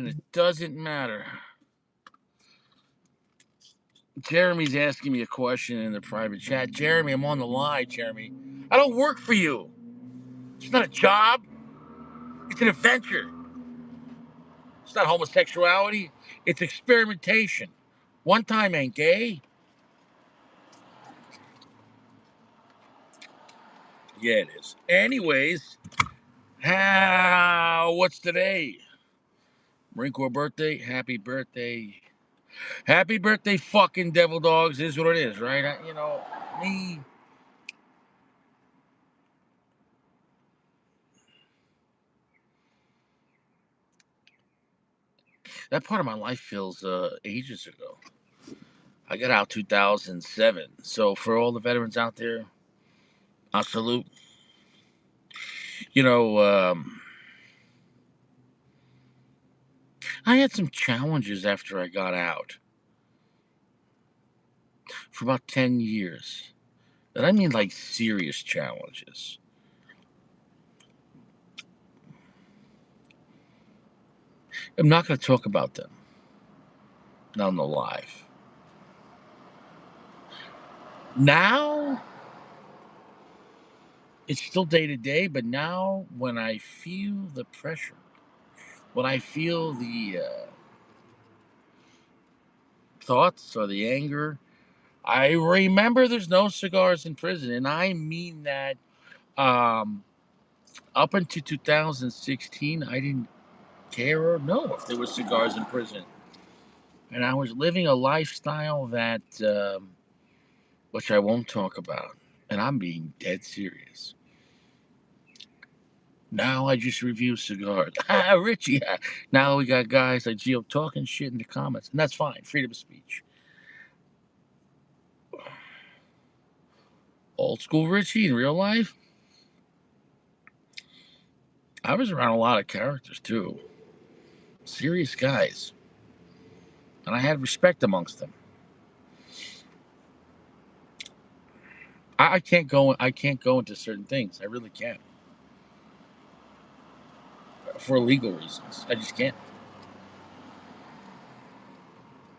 and it doesn't matter. Jeremy's asking me a question in the private chat. Jeremy, I'm on the line, Jeremy. I don't work for you. It's not a job. It's an adventure. It's not homosexuality. It's experimentation. One time ain't gay. Yeah, it is. Anyways, what's today? Marine Corps birthday. Happy birthday. Happy birthday, fucking devil dogs. Is what it is, right? Me. That part of my life feels ages ago. I got out 2007. So for all the veterans out there, I salute. You know, I had some challenges after I got out for about 10 years. And I mean like serious challenges. I'm not going to talk about them. Not on the live. Now, it's still day to day, but now when I feel the pressure, when I feel the thoughts or the anger, I remember there's no cigars in prison. And I mean that up until 2016, I didn't care or know if there were cigars in prison. And I was living a lifestyle that, which I won't talk about. And I'm being dead serious. Now I just review cigars. Richie. Now we got guys like Gio talking shit in the comments. And that's fine. Freedom of speech. Old school Richie in real life. I was around a lot of characters too. Serious guys. And I had respect amongst them. I can't go into certain things. I really can't. For legal reasons. I just can't.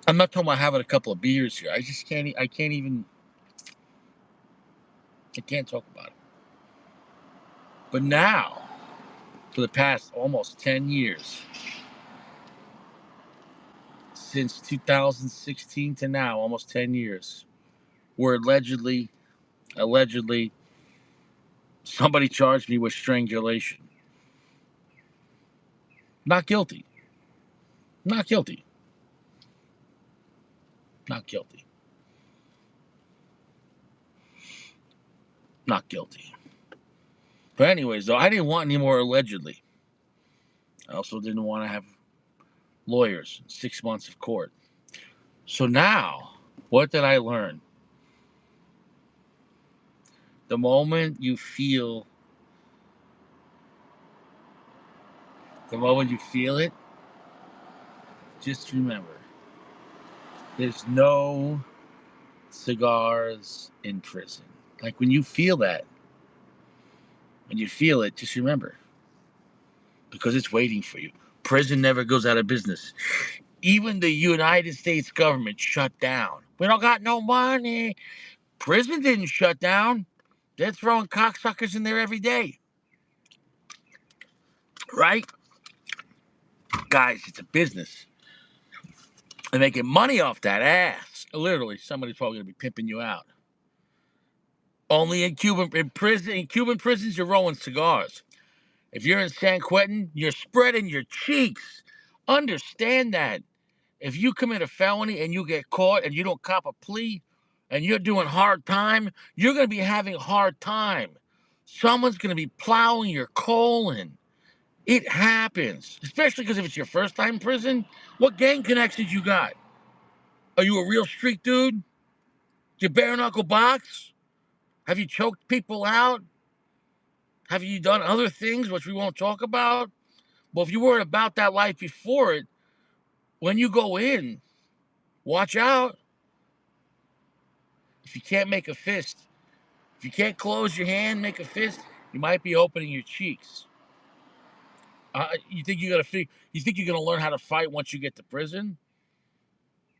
I'm not talking about having a couple of beers here. I just can't. I can't talk about it. But now, for the past almost 10 years, since 2016 to now, almost 10 years, where allegedly, somebody charged me with strangulation. Not guilty. Not guilty. Not guilty. Not guilty. But anyways, though, I didn't want any more allegedly. I also didn't want to have lawyers, 6 months of court. So now, what did I learn? The moment you feel it, just remember, there's no cigars in prison. Like when you feel that, just remember, because it's waiting for you. Prison never goes out of business. Even the United States government shut down. We don't got no money. Prison didn't shut down. They're throwing cocksuckers in there every day. Right? Guys, it's a business. They're making money off that ass. Literally, somebody's probably going to be pimping you out. Only in Cuban prisons, you're rolling cigars. If you're in San Quentin, you're spreading your cheeks. Understand that. If you commit a felony and you get caught and you don't cop a plea and you're doing hard time, you're going to be having a hard time. Someone's going to be plowing your colon. It happens, especially because if it's your first time in prison. What gang connections you got? Are you a real street dude? You bare knuckle box? Have you choked people out? Have you done other things which we won't talk about? Well, if you weren't about that life before it, when you go in, watch out. If you can't make a fist, if you can't close your hand, make a fist, you might be opening your cheeks. You think you're gonna You think you're gonna learn how to fight once you get to prison?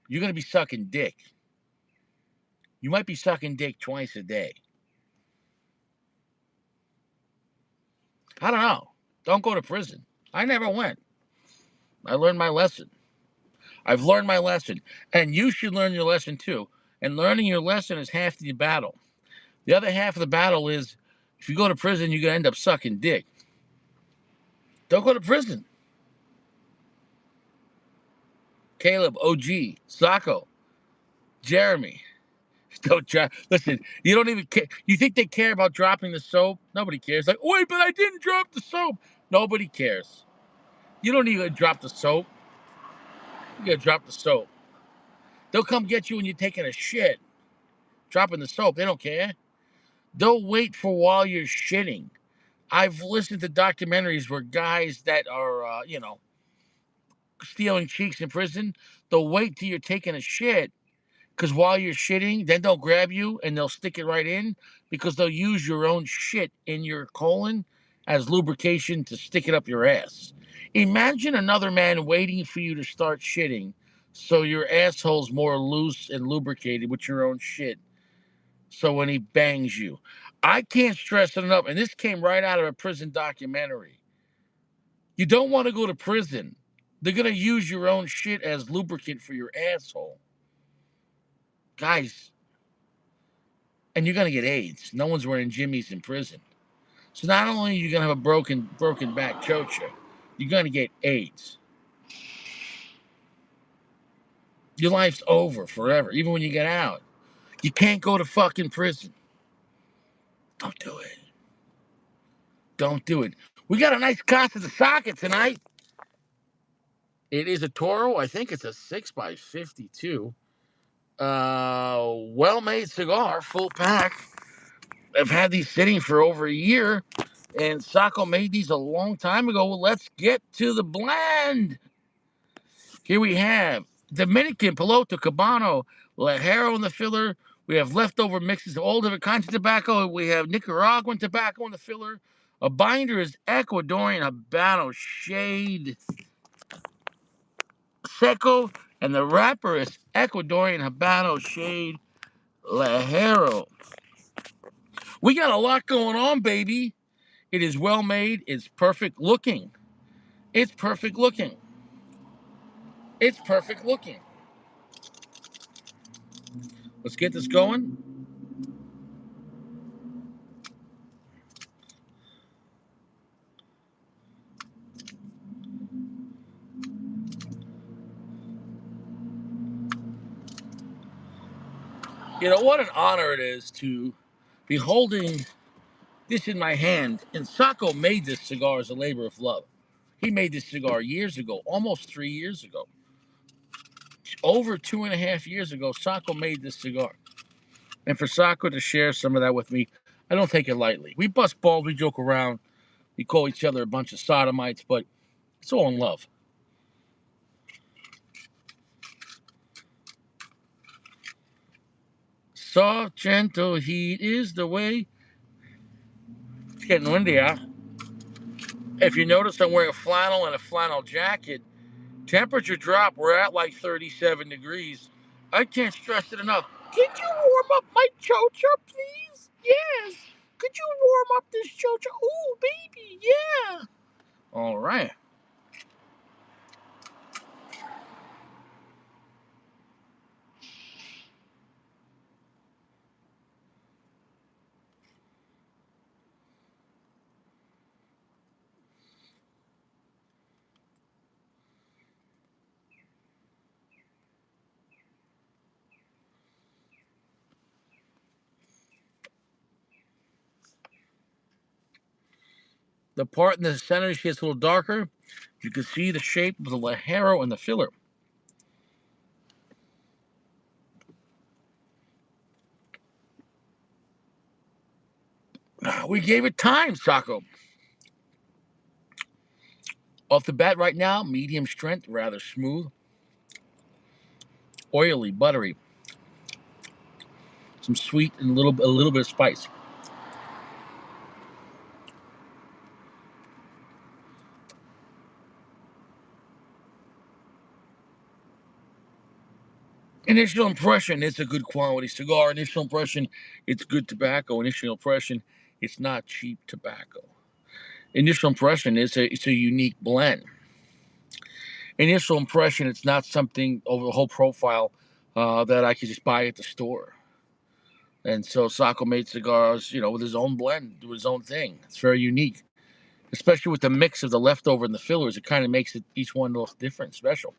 You're gonna be sucking dick. You might be sucking dick twice a day. I don't know. Don't go to prison. I never went. I learned my lesson. I've learned my lesson. And you should learn your lesson too. And learning your lesson is half the battle. The other half of the battle is if you go to prison, you're going to end up sucking dick. Don't go to prison. Caleb, OG, Saka, Jeremy. Don't try. Listen, you don't even care. You think they care about dropping the soap? Nobody cares. Like, wait, but I didn't drop the soap. Nobody cares. You don't even drop the soap. You got to drop the soap. They'll come get you when you're taking a shit. Dropping the soap. They don't care. They'll wait for while you're shitting. I've listened to documentaries where guys that are, stealing cheeks in prison, they'll wait till you're taking a shit because while you're shitting, then they'll grab you and they'll stick it right in because they'll use your own shit in your colon as lubrication to stick it up your ass. Imagine another man waiting for you to start shitting so your asshole's more loose and lubricated with your own shit. So when he bangs you, I can't stress it enough. And this came right out of a prison documentary. You don't want to go to prison. They're going to use your own shit as lubricant for your asshole. Guys, and you're going to get AIDS. No one's wearing jimmies in prison. So not only are you going to have a broken back chocha, you're going to get AIDS. Your life's over forever, even when you get out. You can't go to fucking prison. Don't do it. Don't do it. We got a nice Casa de Saka tonight. It is a Toro. I think it's a 6x52. Well-made cigar, full pack. I've had these sitting for over a year, and Sacco made these a long time ago. Well, let's get to the blend. Here we have Dominican, Piloto, Cabano, Lajero in the filler. We have leftover mixes of all different kinds of tobacco. We have Nicaraguan tobacco in the filler. A binder is Ecuadorian Habano Shade Seco, and the wrapper is Ecuadorian Habano Shade Lajero. We got a lot going on, baby. It is well made. It's perfect looking. It's perfect looking. It's perfect looking. Let's get this going. You know what an honor it is to be holding this in my hand. And Sacco made this cigar as a labor of love. He made this cigar years ago, almost 3 years ago. Over 2.5 years ago, Sacco made this cigar. And for Sacco to share some of that with me, I don't take it lightly. We bust balls, we joke around, we call each other a bunch of sodomites, but it's all in love. Soft, gentle heat is the way. It's getting windy out. If you notice, I'm wearing a flannel and a flannel jacket. Temperature drop, we're at like 37 degrees. I can't stress it enough. Could you warm up my chocha, please? Yes. Could you warm up this chocha? Oh, baby, yeah. All right. The part in the center gets a little darker. You can see the shape of the Lajero and the filler. We gave it time, Sacco. Off the bat right now, medium strength, rather smooth, oily, buttery, some sweet and a little bit of spice. Initial impression, it's a good quality cigar. Initial impression, it's good tobacco. Initial impression, it's not cheap tobacco. Initial impression, it's a unique blend. Initial impression, it's not something over the whole profile that I could just buy at the store. And so Saka made cigars, with his own blend, do his own thing. It's very unique, especially with the mix of the leftover and the fillers. It kind of makes it each one look different, special.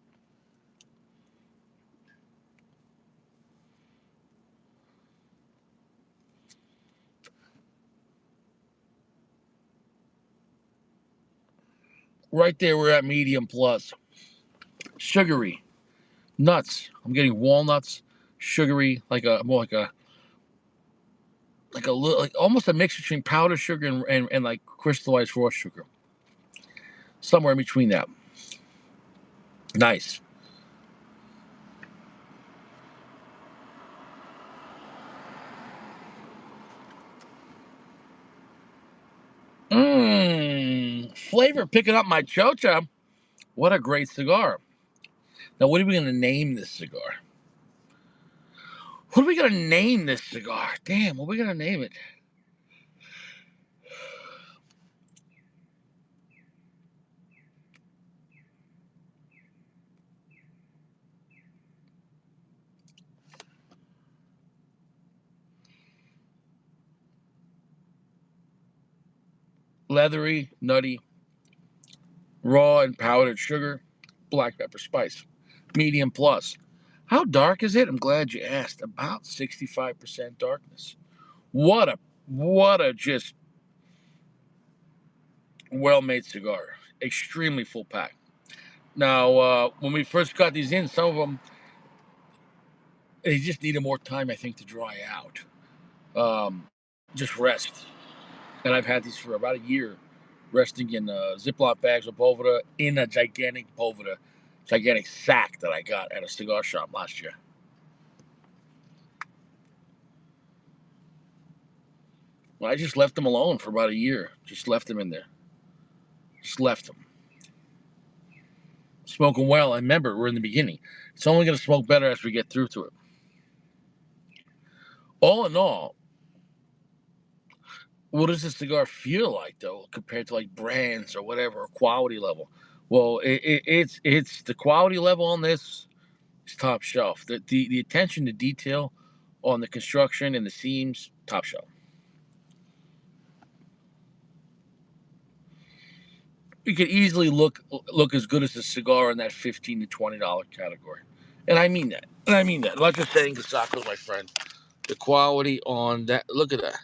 Right there, we're at medium plus. Sugary, nuts. I'm getting walnuts, sugary, more like almost a mix between powdered sugar and like crystallized raw sugar. Somewhere in between that. Nice. Flavor picking up my chocha. What a great cigar. Now, what are we going to name this cigar? What are we going to name this cigar? Damn, what are we going to name it? Leathery, nutty, raw and powdered sugar, black pepper spice. Medium plus. How dark is it? I'm glad you asked. About 65% darkness. What a just well-made cigar. Extremely full pack. Now, when we first got these in, some of them they just needed more time, I think, to dry out. Just rest. And I've had these for about a year, resting in Ziploc bags of Boveda in a gigantic sack that I got at a cigar shop last year. Well, I just left them alone for about a year. Just left them in there. Just left them. Smoking well. I remember we're in the beginning. It's only going to smoke better as we get through to it. All in all, what does this cigar feel like though, compared to like brands or whatever, or quality level? Well, it's the quality level on this is top shelf. The attention to detail on the construction and the seams, top shelf. You could easily look as good as a cigar in that $15 to $20 category, and I mean that. And I mean that. I'm not just saying Casaco's my friend. The quality on that. Look at that.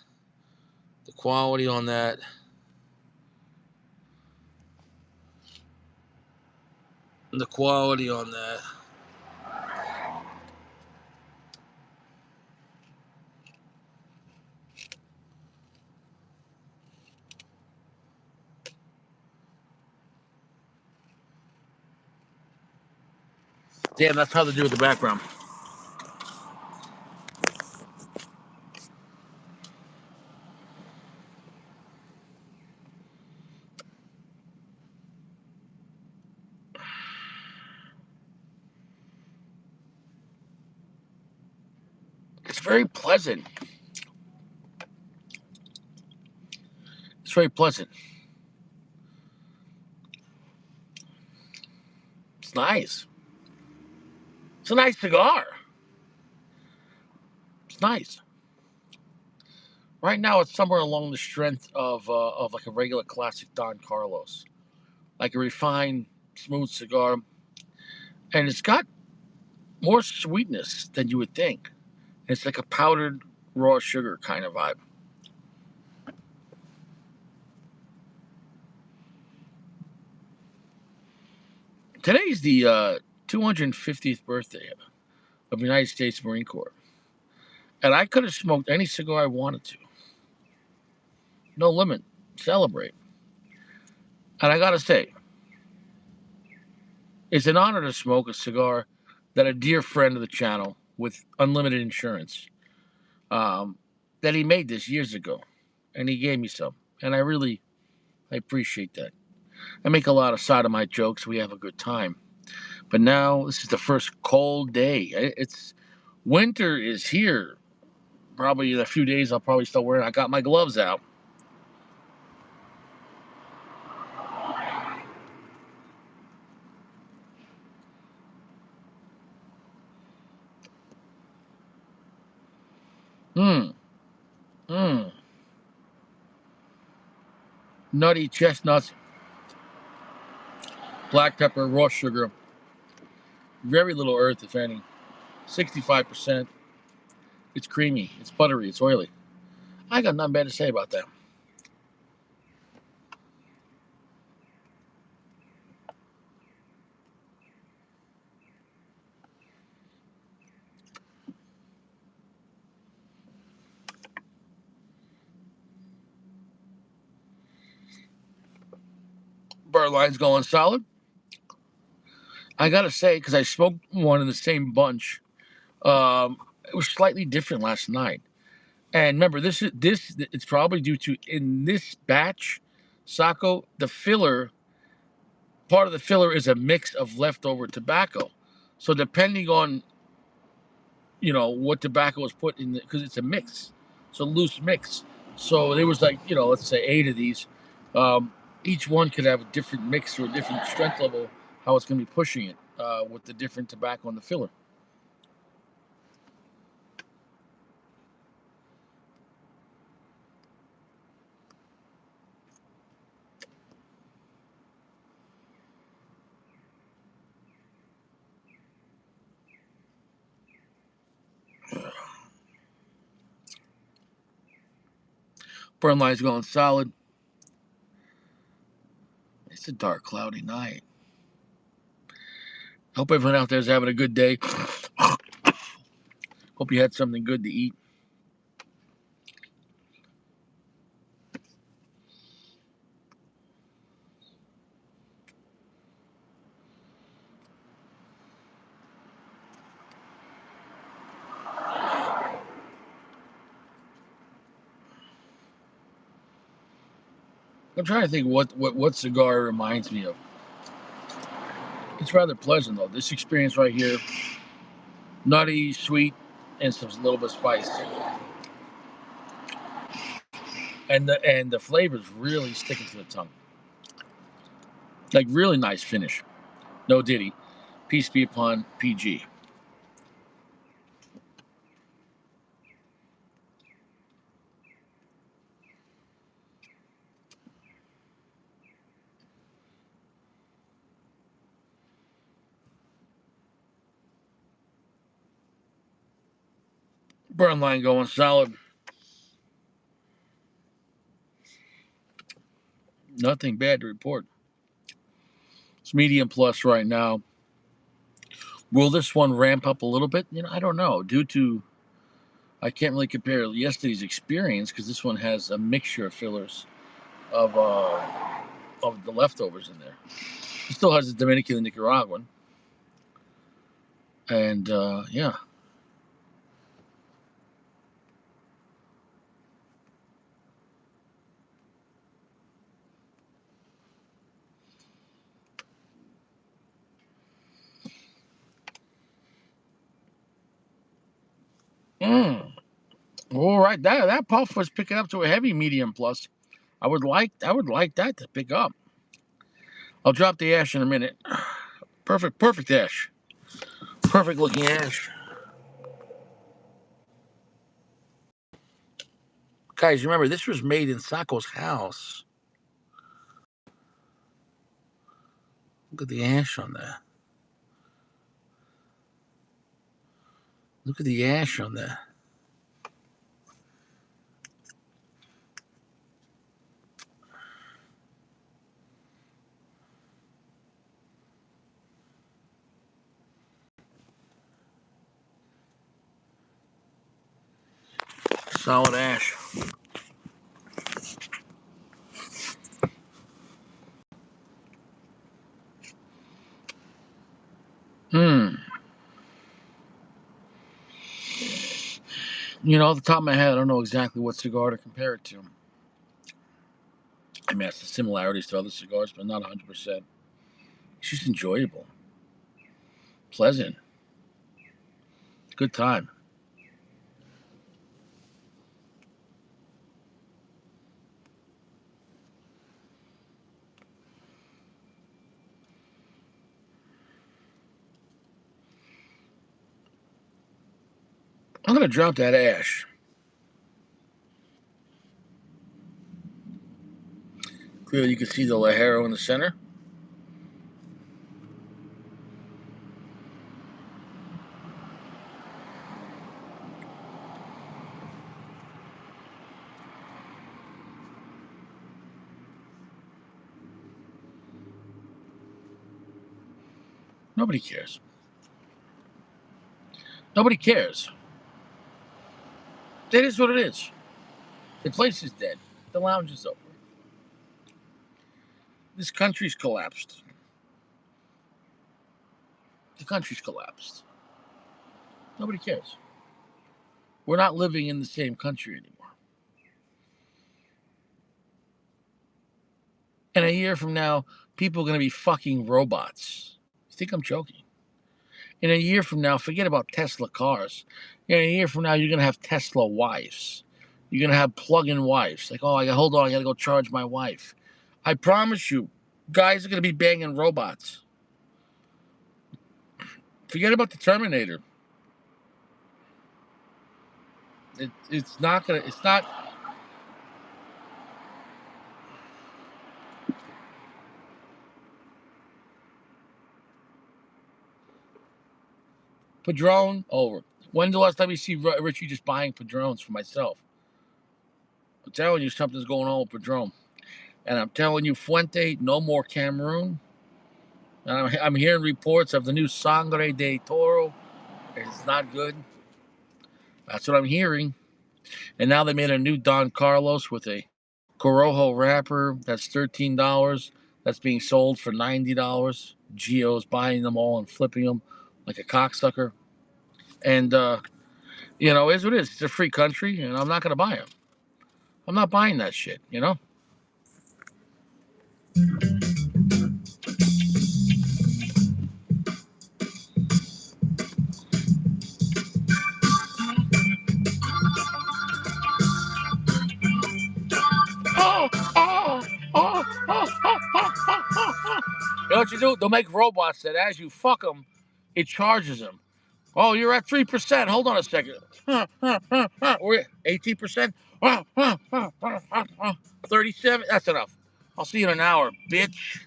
The quality on that. The quality on that. Damn, that's hard to do with the background. It's very pleasant. It's very pleasant. It's nice. It's a nice cigar. It's nice. Right now, it's somewhere along the strength of like a regular classic Don Carlos, like a refined, smooth cigar, and it's got more sweetness than you would think. It's like a powdered raw sugar kind of vibe. Today's the 250th birthday of United States Marine Corps, and I could have smoked any cigar I wanted to. No limit. Celebrate. And I gotta say, it's an honor to smoke a cigar that a dear friend of the channel with unlimited insurance, that he made this years ago, and he gave me some, and I appreciate that. I make a lot of sodomite jokes. We have a good time, But now this is the first cold day. It's winter is here. Probably in a few days I'll probably start wearing. I got my gloves out. Mmm. Mmm. Nutty chestnuts, black pepper, raw sugar, very little earth, if any. 65%. It's creamy. It's buttery. It's oily. I got nothing bad to say about that. Bird line's going solid. I gotta say, because I smoked one in the same bunch, it was slightly different last night. And remember, this. It's probably due to in this batch, Sako, the filler. Part of the filler is a mix of leftover tobacco. So depending on what tobacco was put in, because it's a mix, so loose mix. So there was like let's say 8 of these. Um, each one could have a different mix or a different strength level. How it's going to be pushing it with the different tobacco and the filler. Burn line's going solid. It's a dark, cloudy night. Hope everyone out there is having a good day. Hope you had something good to eat. I'm trying to think what cigar it reminds me of. It's rather pleasant though. This experience right here, nutty, sweet, and some little bit of spice. And the flavors really sticking to the tongue. Like really nice finish. No Diddy. Peace be upon PG. Burn line going solid. Nothing bad to report. It's medium plus right now. Will this one ramp up a little bit? I don't know. Due to I can't really compare yesterday's experience because this one has a mixture of fillers of the leftovers in there. It still has the Dominican and Nicaraguan, and yeah. Mm. All right, that puff was picking up to a heavy medium plus. I would like that to pick up. I'll drop the ash in a minute. Perfect ash. Perfect looking ash. Guys, remember this was made in Sako's house. Look at the ash on that. Look at the ash on that. Solid ash. Hmm. Off the top of my head, I don't know exactly what cigar to compare it to. I mean, it's the similarities to other cigars, but not 100%. It's just enjoyable. pleasant. Good time. I'm gonna drop that ash. Clearly, you can see the Lajero in the center. Nobody cares. Nobody cares. It is what it is. The place is dead. The lounge is over. This country's collapsed. The country's collapsed. Nobody cares. We're not living in the same country anymore. And a year from now, people are going to be fucking robots. You think I'm joking? In a year from now, forget about Tesla cars. In a year from now, you're going to have Tesla wives. You're going to have plug-in wives. Like, oh, hold on, I got to go charge my wife. I promise you, guys are going to be banging robots. Forget about the Terminator. It's not going to, it's not. Padron, over. When's the last time you see Richie just buying Padrones for myself? I'm telling you, something's going on with Padron. And I'm telling you, Fuente, no more Cameroon. And I'm hearing reports of the new Sangre de Toro. It's not good. That's what I'm hearing. And now they made a new Don Carlos with a Corojo wrapper. That's $13. That's being sold for $90. Gio's buying them all and flipping them like a cocksucker. And, it's what it is. It's a free country, and I'm not going to buy them. I'm not buying that shit, Oh, oh, oh, oh, oh, oh, oh, oh. You know what you do? They'll make robots that as you fuck them, it charges them. Oh, you're at 3%. Hold on a second. We're at 18%. 37. That's enough. I'll see you in an hour, bitch.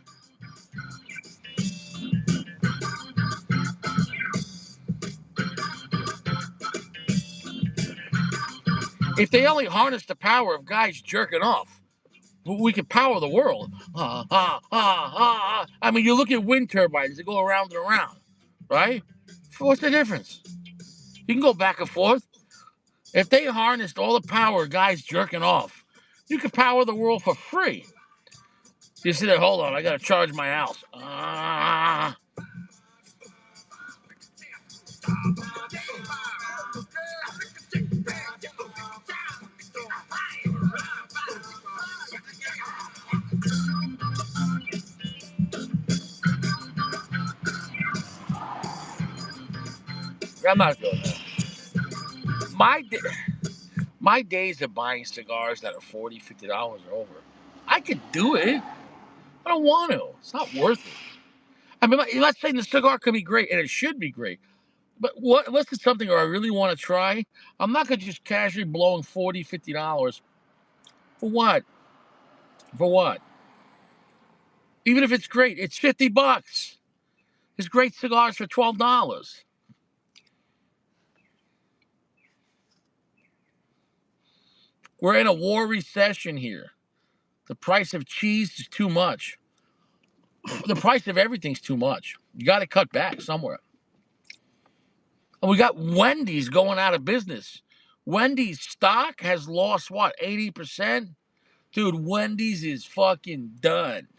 If they only harness the power of guys jerking off, we could power the world. I mean, you look at wind turbines that go around and around, right? What's the difference? You can go back and forth. If they harnessed all the power of guys jerking off, you could power the world for free. You sit there, hold on, I gotta charge my house. I'm not doing that. My days of buying cigars that are $40, $50 are over. I could do it. I don't want to. It's not worth it. I mean, let's say the cigar could be great, and it should be great. But unless it's something I really want to try, I'm not going to just casually blowing $40, $50. For what? For what? Even if it's great, it's $50. There's great cigars for $12. We're in a war recession here. The price of cheese is too much. The price of everything's too much. You got to cut back somewhere. And we got Wendy's going out of business. Wendy's stock has lost what, 80%? Dude, Wendy's is fucking done.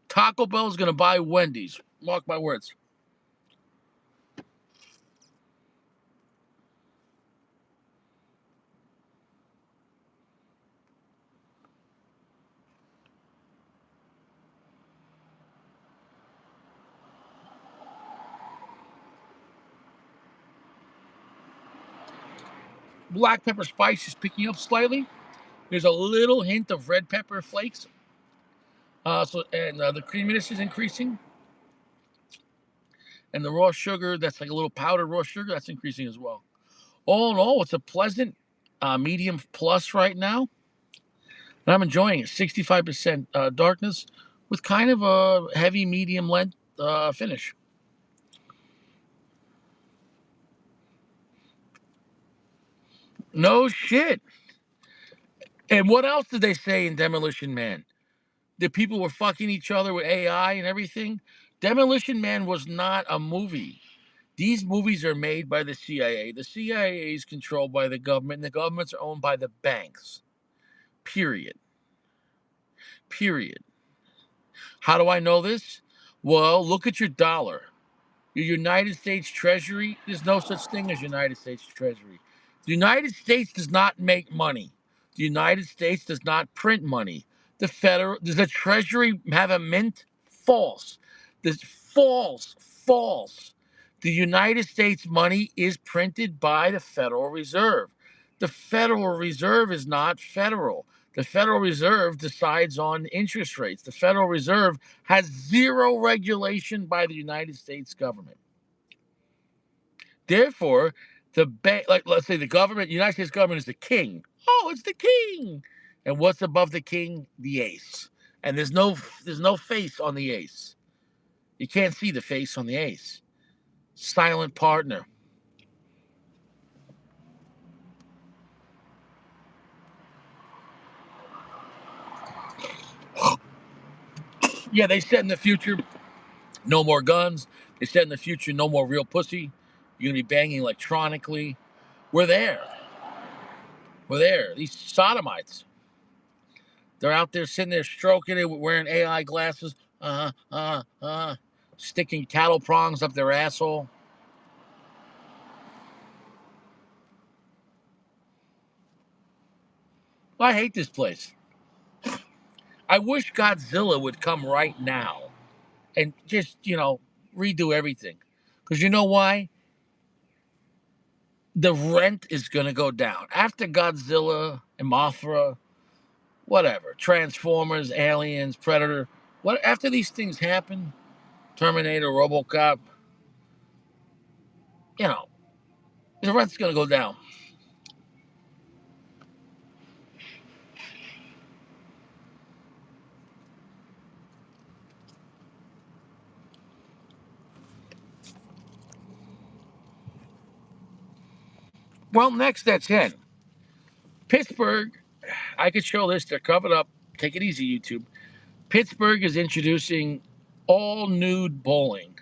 Taco Bell's gonna buy Wendy's. Mark my words. Black pepper spice is picking up slightly. There's a little hint of red pepper flakes. The creaminess is increasing. And the raw sugar, that's like a little powdered raw sugar, that's increasing as well. All in all, it's a pleasant medium plus right now. And I'm enjoying it. 65% darkness with kind of a heavy medium length finish. No shit. And what else did they say in Demolition Man? That people were fucking each other with AI and everything? Demolition Man was not a movie. These movies are made by the CIA. The CIA is controlled by the government, and the governments are owned by the banks. Period. Period. How do I know this? Well, look at your dollar. Your United States Treasury, there's no such thing as United States Treasury. The United States does not make money. The United States does not print money. Does the Treasury have a mint? False. This false, false. The United States money is printed by the Federal Reserve. The Federal Reserve is not federal. The Federal Reserve decides on interest rates. The Federal Reserve has zero regulation by the United States government. Therefore, the bank, like let's say the government, United States government is the king. Oh, it's the king. And what's above the king? The ace. And there's no face on the ace. You can't see the face on the ace. Silent partner. Yeah, they said in the future, no more guns. They said in the future, no more real pussy. You're gonna be banging electronically. We're there. We're there. These sodomites. They're out there sitting there stroking it, wearing AI glasses. Sticking cattle prongs up their asshole. I hate this place. I wish Godzilla would come right now and just, redo everything. Because you know why? The rent is going to go down. After Godzilla and Mothra, whatever, Transformers, Aliens, Predator, after these things happen, Terminator, Robocop, you know, the rent's going to go down. Well, next that's it. Pittsburgh, I could show this. They're covered up. Take it easy, YouTube. Pittsburgh is introducing all nude bowling.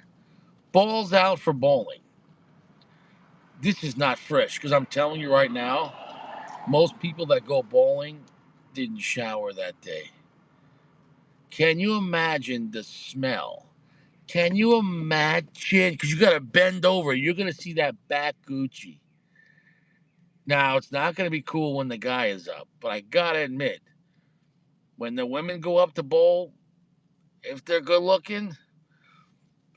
Balls out for bowling. This is not fresh because I'm telling you right now, most people that go bowling didn't shower that day. Can you imagine the smell? Can you imagine? Because you got to bend over. You're going to see that back Gucci. Now, it's not going to be cool when the guy is up, but I got to admit, when the women go up to bowl, if they're good looking,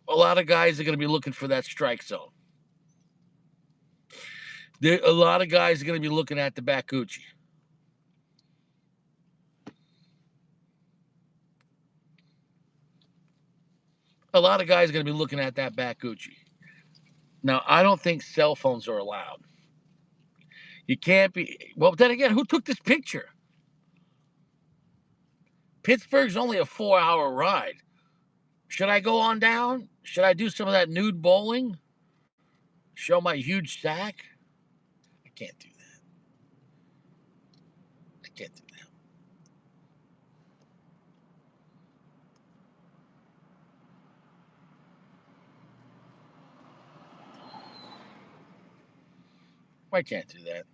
a lot of guys are going to be looking for that strike zone. A lot of guys are going to be looking at the back Gucci. A lot of guys are going to be looking at that back Gucci. Now, I don't think cell phones are allowed. You can't be. Well, then again, who took this picture? Pittsburgh's only a 4-hour ride. Should I go on down? Should I do some of that nude bowling? Show my huge sack? I can't do that. I can't do that. I can't do that.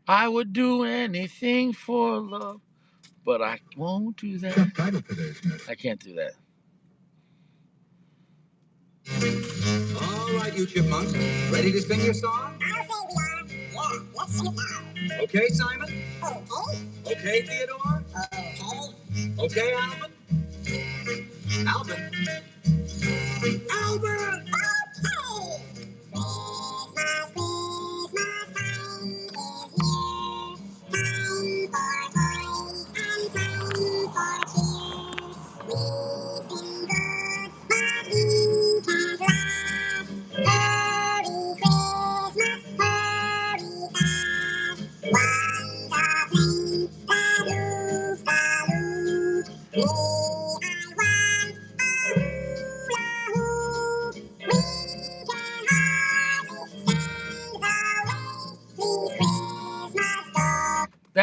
I would do anything for love, but I won't do that. I can't do that. All right, you chipmunks, ready to sing your song? I'll say we are. Yeah, let's sing it now. Okay, Simon? Okay. Okay, Theodore? Okay. Okay, Alvin? Alvin? Alvin! Okay!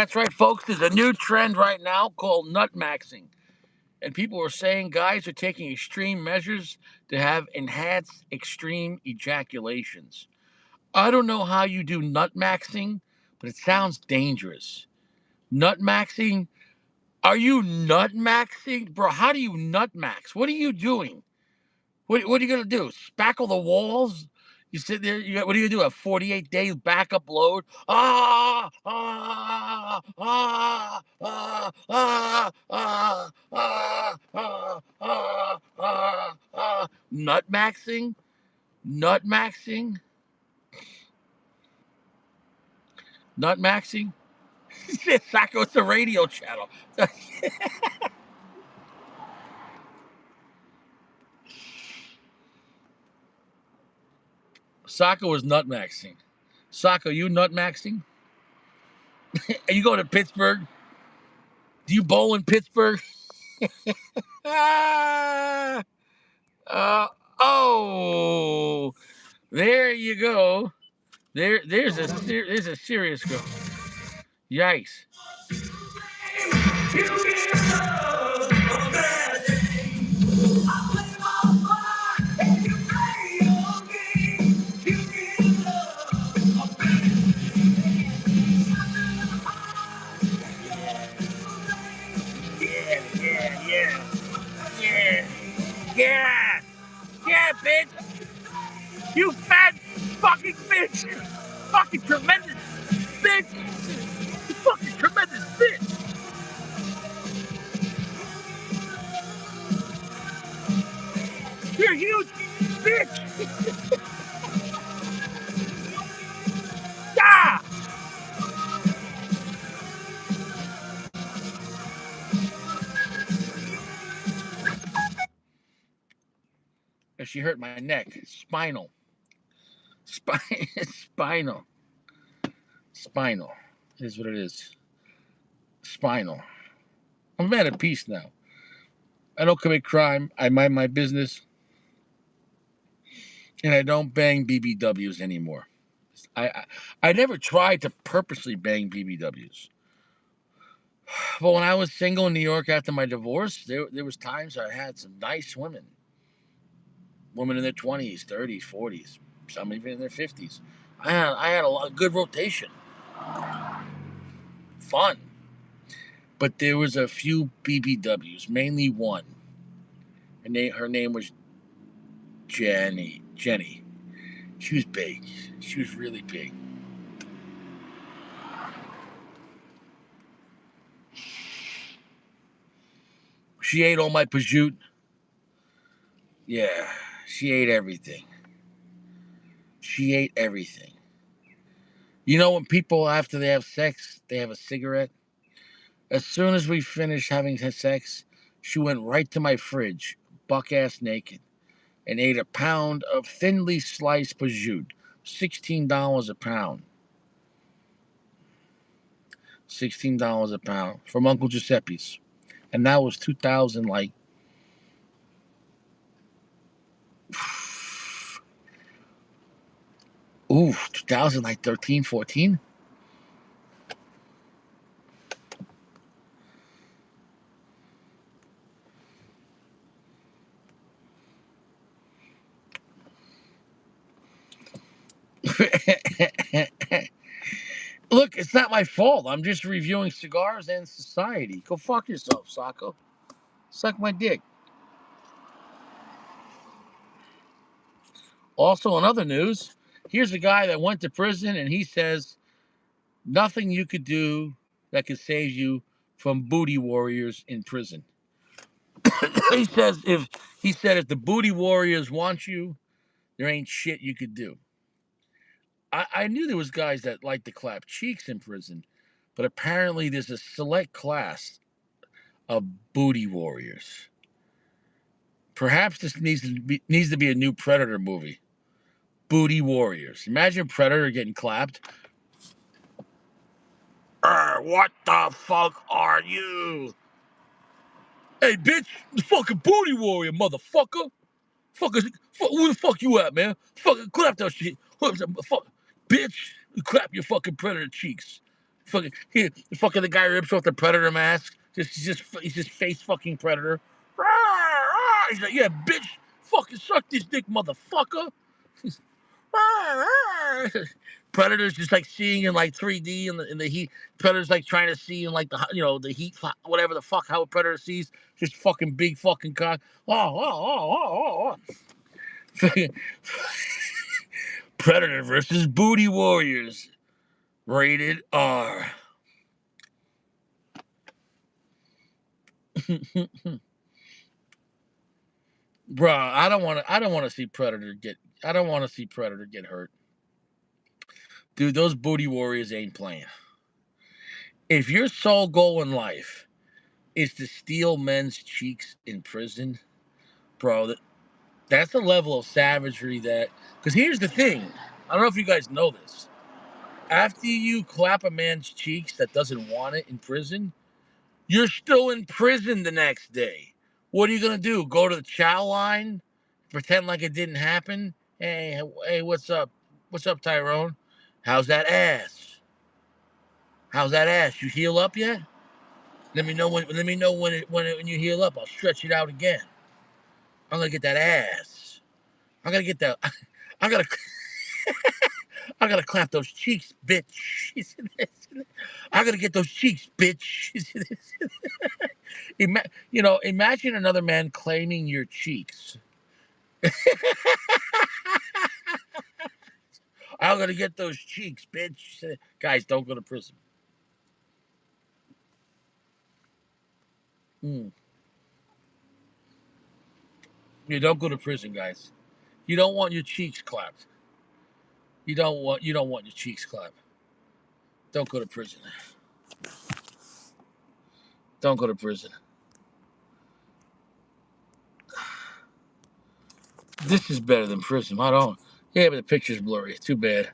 That's right, folks. There's a new trend right now called nut maxing. And people are saying guys are taking extreme measures to have enhanced extreme ejaculations. I don't know how you do nut maxing, but it sounds dangerous. Nut maxing? Are you nut maxing? Bro, how do you nut max? What are you doing? What are you going to do? Spackle the walls? You sit there, what do you do? A 48-day backup load? Nut maxing? Nut maxing? Nut maxing? Saka, it's a radio channel. Saka was nut maxing. Saka, you nut maxing? Are you going to Pittsburgh? Do you bowl in Pittsburgh? Ah, uh, oh, there you go. There's a serious girl. Yikes. Yeah, yeah, yeah, yeah, bitch. You fat fucking bitch. Fucking tremendous bitch. You fucking tremendous bitch. You're huge, bitch. Ah! She hurt my neck. Spinal. Spinal. Spinal. Is what it is. Spinal. I'm a man of peace now. I don't commit crime. I mind my business. And I don't bang BBWs anymore. I never tried to purposely bang BBWs. But when I was single in New York after my divorce, there was times I had some nice women. Women in their 20s, 30s, 40s, some even in their 50s. I had a lot of good rotation. Fun. But there was a few BBWs, mainly one. Her name was Jenny. She was big. She was really big. She ate all my prosciutto. Yeah, she ate everything. She ate everything. You know when people, after they have sex, they have a cigarette? As soon as we finished having sex, she went right to my fridge, buck-ass naked, and ate a pound of thinly sliced prosciutto. $16 a pound. $16 a pound from Uncle Giuseppe's. And that was 2000, like, ooh, 2000, like 13, 14. Look, it's not my fault. I'm just reviewing cigars and society. Go fuck yourself, Saka. Suck my dick. Also, in other news, here's a guy that went to prison and he says nothing you could do that could save you from booty warriors in prison. He said if the booty warriors want you, there ain't shit you could do. I knew there was guys that like to clap cheeks in prison, but apparently there's a select class of booty warriors. Perhaps this needs to be a new Predator movie. Booty warriors. Imagine Predator getting clapped. What the fuck are you? Hey, bitch, the fucking booty warrior, motherfucker. Who the fuck you at, man? Fucking clap that shit. Fuck, bitch, clap your fucking Predator cheeks. Fucking the guy rips off the predator mask. He's just face fucking predator. He's like, yeah, bitch, fucking suck this dick, motherfucker. Predator's just like seeing in like 3D in the heat. Predator's like trying to see in like the heat, whatever the fuck how a predator sees. Just fucking big fucking cock. Predator versus Booty Warriors. Rated R. Bro, I don't want to see Predator get hurt. Dude, those Booty Warriors ain't playing. If your sole goal in life is to steal men's cheeks in prison, bro, that's a level of savagery because here's the thing. I don't know if you guys know this. After you clap a man's cheeks that doesn't want it in prison, you're still in prison the next day. What are you going to do? Go to the chow line? Pretend like it didn't happen? Hey, what's up? What's up, Tyrone? How's that ass? You heal up yet? Let me know when you heal up. I'll stretch it out again. I'm gonna get that ass. I'm gonna get that. I gotta I gotta clap those cheeks, bitch. I gotta get those cheeks, bitch. Imagine another man claiming your cheeks. I gotta get those cheeks, bitch. Guys, don't go to prison. You don't go to prison, guys. You don't want your cheeks clapped. You don't want your cheeks clapped. Don't go to prison. Don't go to prison. This is better than prison. I don't. Yeah, but the picture's blurry. Too bad.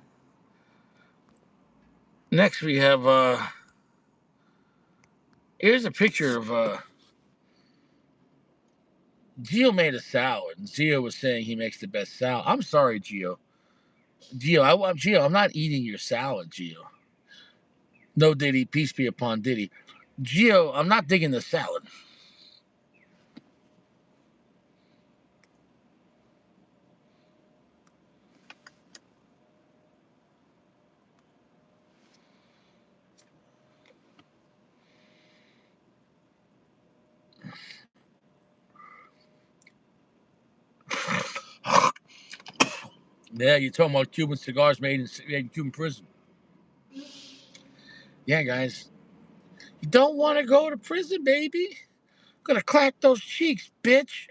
Next we have here's a picture of Gio made a salad. And Gio was saying he makes the best salad. I'm sorry, Gio. Gio, I'm not eating your salad, Gio. No Diddy, peace be upon Diddy. Gio, I'm not digging the salad. Yeah, you're talking about Cuban cigars made in Cuban prison. Yeah, guys. You don't want to go to prison, baby. Gonna clap those cheeks, bitch.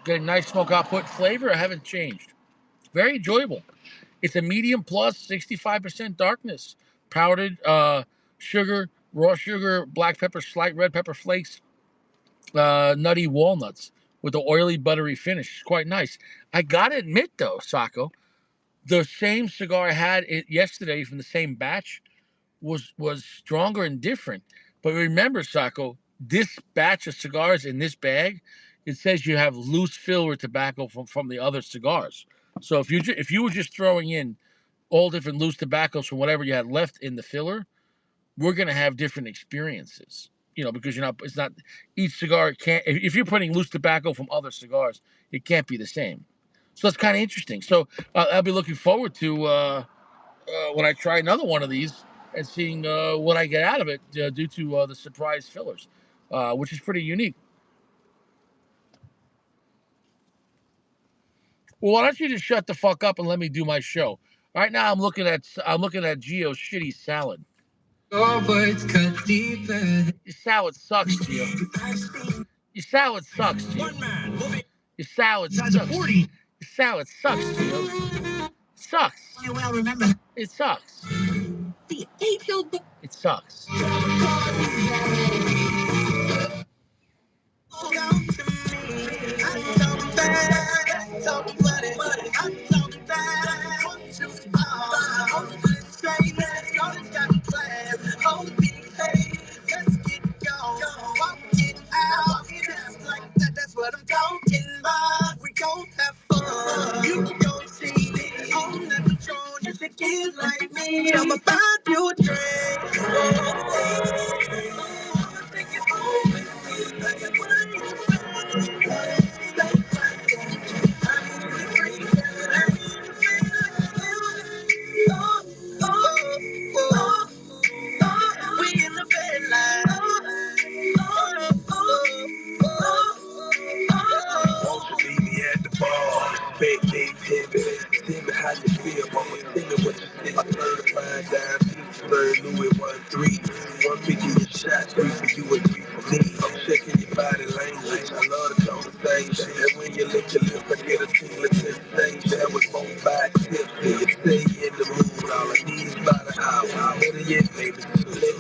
Get a nice smoke output flavor. I haven't changed. Very enjoyable. It's a medium plus, 65% darkness. Powdered sugar, raw sugar, black pepper, slight red pepper flakes, nutty walnuts with the oily, buttery finish. It's quite nice. I gotta admit though, Sako, the same cigar I had yesterday from the same batch was stronger and different. But remember, Sako, this batch of cigars in this bag, it says you have loose filler tobacco from the other cigars. So if you were just throwing in all different loose tobaccos from whatever you had left in the filler, we're gonna have different experiences. Because it's not each cigar can't. If you're putting loose tobacco from other cigars, it can't be the same. So that's kind of interesting. So I'll be looking forward to when I try another one of these and seeing what I get out of it due to the surprise fillers, which is pretty unique. Well, why don't you just shut the fuck up and let me do my show? Right now, I'm looking at Gio's shitty salad. Your words cut deeper. Your salad sucks, Gio. Your salad sucks, Gio. Your salad sucks. Your salad sucks, Gio. Sucks. It sucks. It sucks. That's what I'm talking about.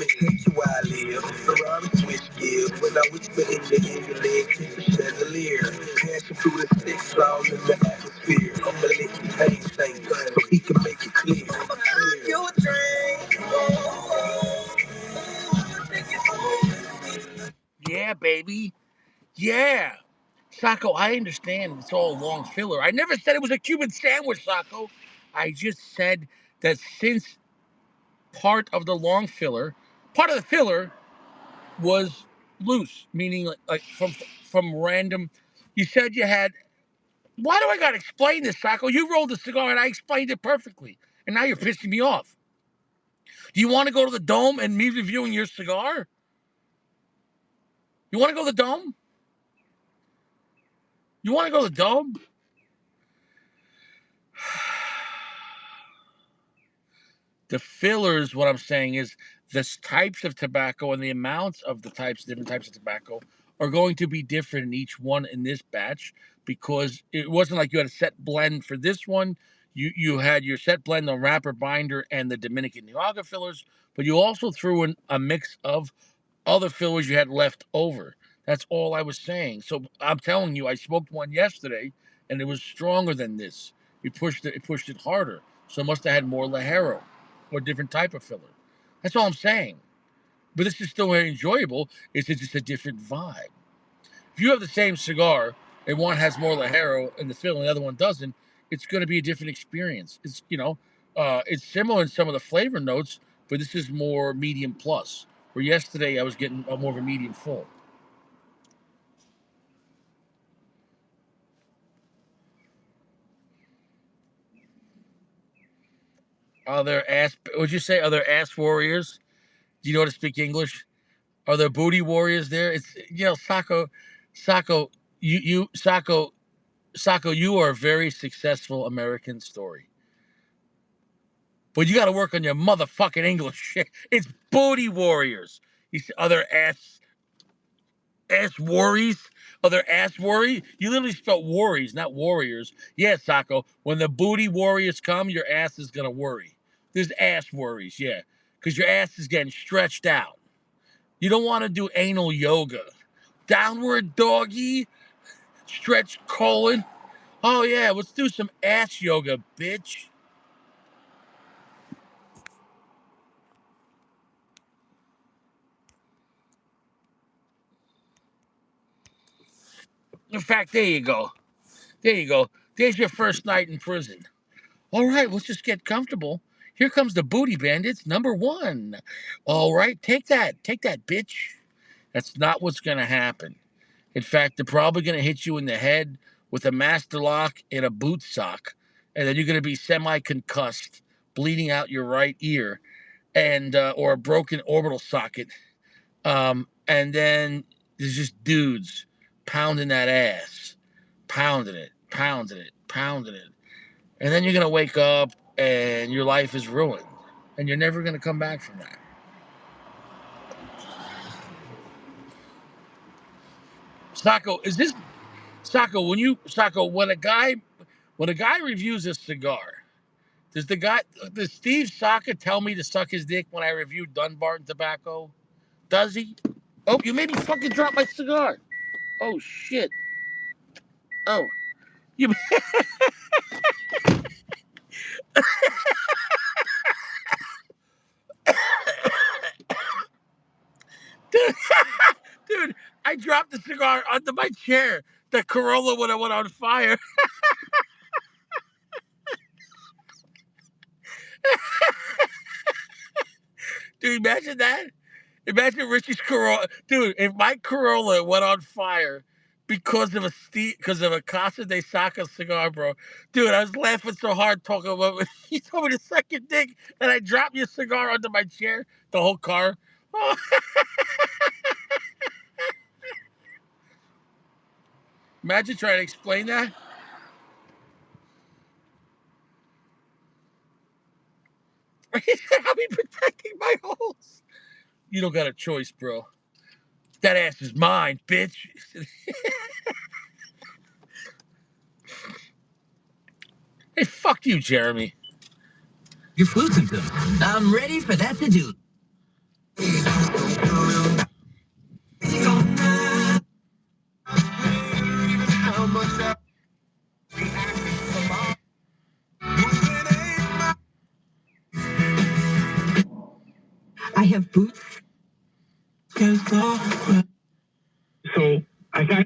me take you where I live. Ferrari switch gears. When I whisper in your ear, your legs hit the chandelier. Passion through the sticks, all in the atmosphere. I'ma let you pain say so he can make it clear. You a drink. Yeah, baby. Yeah. Sacco, I understand it's all long filler. I never said it was a Cuban sandwich, Sacco. I just said that since part of the long filler, part of the filler was loose, meaning like from random. You said you had. Why do I gotta explain this, Sacco? You rolled a cigar and I explained it perfectly, and now you're pissing me off. Do you want to go to the Dome and me reviewing your cigar? You want to go to the Dome? You want to go to the Dome? The fillers, what I'm saying is the types of tobacco and the amounts of the different types of tobacco are going to be different in each one in this batch because it wasn't like you had a set blend for this one. You had your set blend on wrapper binder and the Dominican Niagara fillers, but you also threw in a mix of other fillers you had left over. That's all I was saying. So I'm telling you, I smoked one yesterday and it was stronger than this. It pushed it harder. So it must have had more Lajero or different type of filler. That's all I'm saying. But this is still very enjoyable. It's just a different vibe. If you have the same cigar and one has more Lajero in the fill and the other one doesn't, it's going to be a different experience. It's similar in some of the flavor notes, but this is more medium plus. Where yesterday I was getting more of a medium full. Are there ass? Would you say are there ass warriors? Do you know how to speak English? Are there booty warriors there? It's Sacco, Sacco, you are a very successful American story. But you got to work on your motherfucking English. It's booty warriors. You see, are there ass worries? Are there ass worry? You literally spelled worries, not warriors. Yeah, Sacco. When the booty warriors come, your ass is gonna worry. There's ass worries, yeah, because your ass is getting stretched out. You don't want to do anal yoga. Downward doggy, stretch colon. Oh yeah, let's do some ass yoga, bitch. In fact, there you go. There you go. There's your first night in prison. All right, let's just get comfortable. Here comes the booty bandits, number one. All right, take that. Take that, bitch. That's not what's going to happen. In fact, they're probably going to hit you in the head with a master lock and a boot sock. And then you're going to be semi-concussed, bleeding out your right ear, and or a broken orbital socket. And then there's just dudes pounding that ass, pounding it, pounding it. And then you're going to wake up and your life is ruined. And you're never going to come back from that. Sacco, is this Sacco, when a guy reviews a cigar, does Steve Saka tell me to suck his dick when I review Dunbarton tobacco? Does he? Oh, you made me fucking drop my cigar. Oh shit. Oh. You dude, dude, I dropped the cigar under my chair. The Corolla when I went on fire. Dude, imagine that. Imagine Richie's Corolla. Dude, if my Corolla went on fire because of a Casa de Saka cigar, bro. Dude, I was laughing so hard talking about it. He told me to suck your dick and I dropped your cigar under my chair, the whole car. Oh, imagine trying to explain that. He said, I'll be protecting my holes. You don't got a choice, bro. That ass is mine, bitch. Hey, fuck you, Jeremy. Your flu symptoms. I'm ready for that to do. have boots. So I got.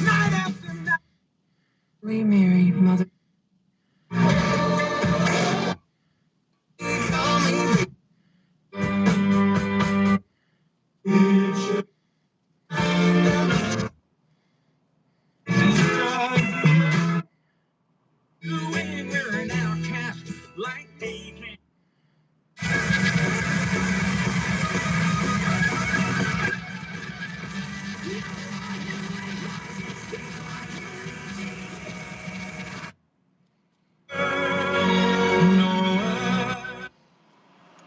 Night after night. Mary, mother.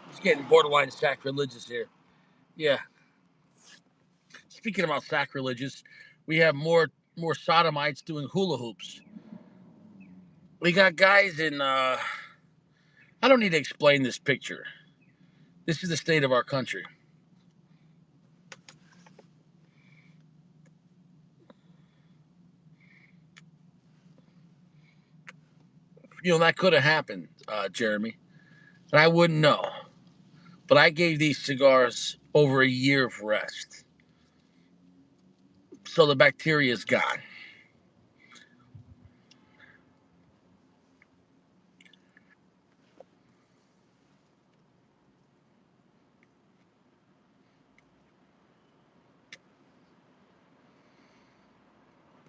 It's getting borderline sacrilegious here. Yeah. Speaking about sacrilegious, we have more sodomites doing hula hoops. We got guys in. I don't need to explain this picture. This is the state of our country. That could have happened, Jeremy, and I wouldn't know. But I gave these cigars over a year of rest, so the bacteria is gone.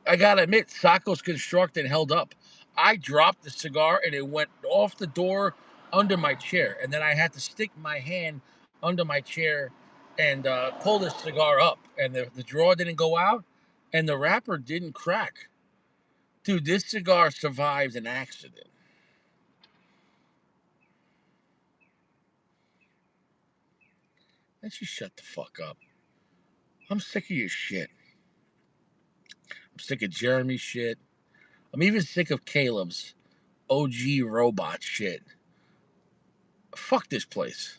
I gotta admit, Saka's constructed and held up. I dropped the cigar and it went off the door under my chair, and then I had to stick my hand under my chair and pull the cigar up, and the drawer didn't go out, and the wrapper didn't crack. Dude, this cigar survived an accident. Why don't you shut the fuck up? I'm sick of your shit. I'm sick of Jeremy's shit. I'm even sick of Caleb's OG robot shit. Fuck this place.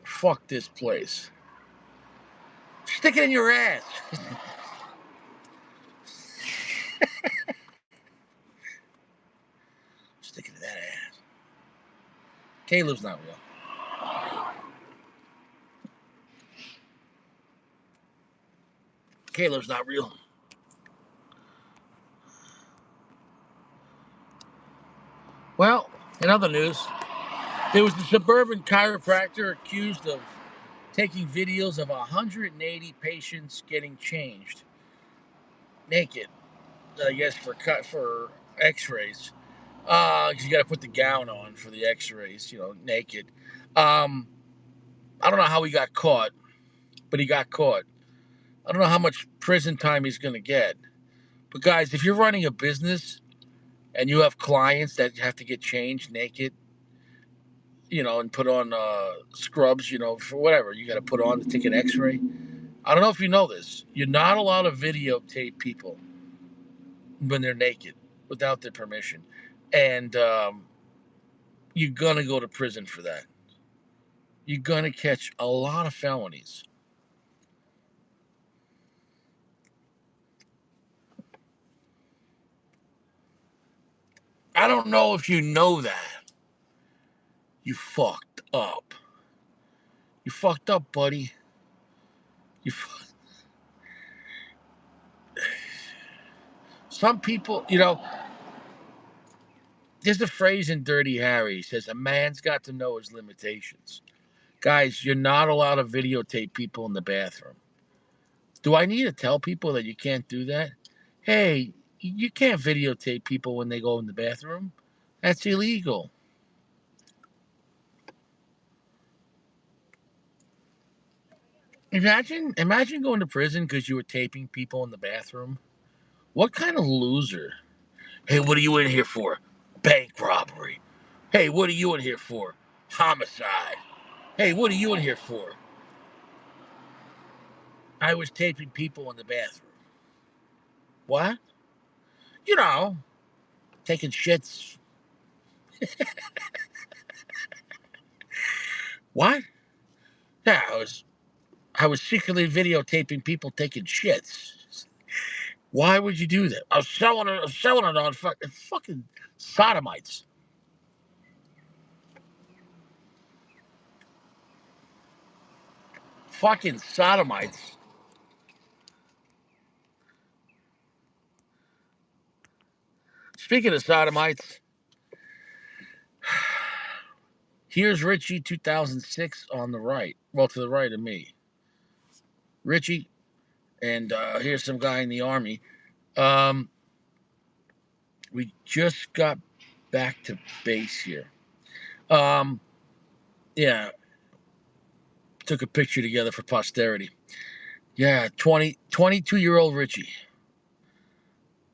Fuck this place. Stick it in your ass. Stick it in that ass. Caleb's not real. Caleb's not real. Well, in other news, there was a suburban chiropractor accused of taking videos of 180 patients getting changed naked, I guess for X-rays. Cause you got to put the gown on for the X-rays, naked. I don't know how he got caught, but he got caught. I don't know how much prison time he's going to get. But guys, if you're running a business and you have clients that have to get changed naked, and put on scrubs, for whatever you got to put on to take an X-ray. I don't know if you know this. You're not allowed to videotape people when they're naked without their permission, and you're gonna go to prison for that. You're gonna catch a lot of felonies. I don't know if you know that. You fucked up. You fucked up, buddy. You. Some people, there's a phrase in Dirty Harry. He says, a man's got to know his limitations. Guys, you're not allowed to videotape people in the bathroom. Do I need to tell people that you can't do that? Hey, you can't videotape people when they go in the bathroom. That's illegal. Imagine going to prison because you were taping people in the bathroom. What kind of loser? Hey, what are you in here for? Bank robbery. Hey, what are you in here for? Homicide. Hey, what are you in here for? I was taping people in the bathroom. What? Taking shits. What? Yeah, I was secretly videotaping people taking shits. Why would you do that? I was selling it on fucking sodomites. Fucking sodomites. Speaking of sodomites, here's Richie 2006 on the right. Well, to the right of me. Richie, and here's some guy in the army. We just got back to base here. Yeah, took a picture together for posterity. Yeah, 22-year-old Richie.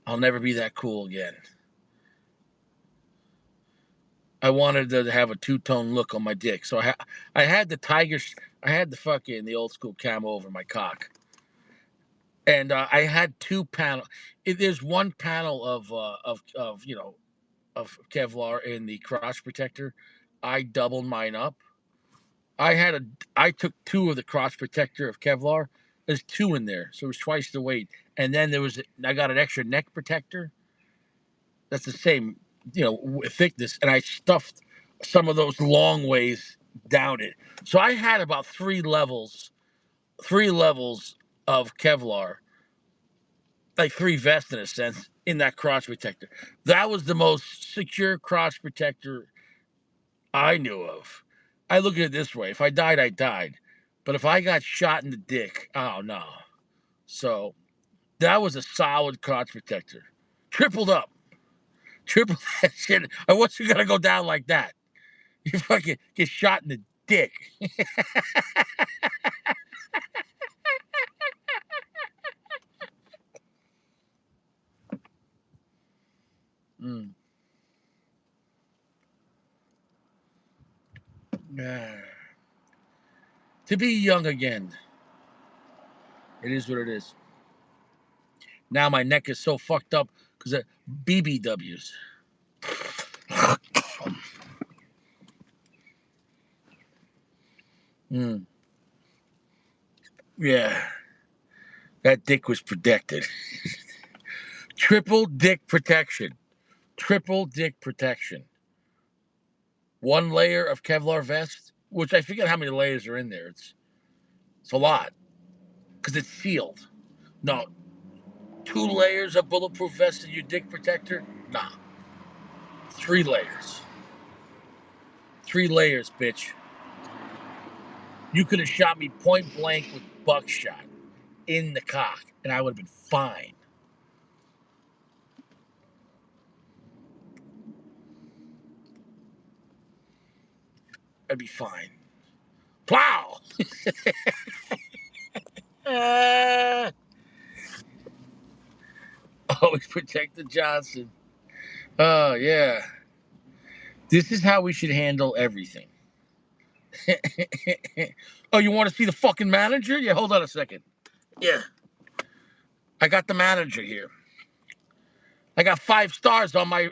I'll never be that cool again. I wanted to have a two-tone look on my dick, so I had the old school camo over my cock, and I had two panel. There's one panel of Kevlar in the crotch protector. I doubled mine up. I took two of the crotch protector of Kevlar. There's two in there, so it was twice the weight. And then I got an extra neck protector. That's the same, thickness, and I stuffed some of those long ways down it. So I had about three levels of Kevlar, like three vests in a sense, in that crotch protector. That was the most secure crotch protector I knew of. I look at it this way: if I died, I died. But if I got shot in the dick, oh no. So that was a solid crotch protector. Tripled up. Triple that shit. I wasn't gonna go down like that. You fucking get shot in the dick. Mm. To be young again. It is what it is. Now my neck is so fucked up because of BBWs. Mm. Yeah. That dick was protected. Triple dick protection. Triple dick protection. One layer of Kevlar vest, which I forget how many layers are in there. It's a lot because it's sealed. No, 2 layers of bulletproof vest in your dick protector? Nah. 3 layers. 3 layers, bitch. You could have shot me point blank with buckshot in the cock, and I would have been fine. I'd be fine. Plow! Always protect the Johnson. Oh, yeah. This is how we should handle everything. Oh, you want to see the fucking manager? Yeah, hold on a second. Yeah. I got the manager here. I got 5 stars on my...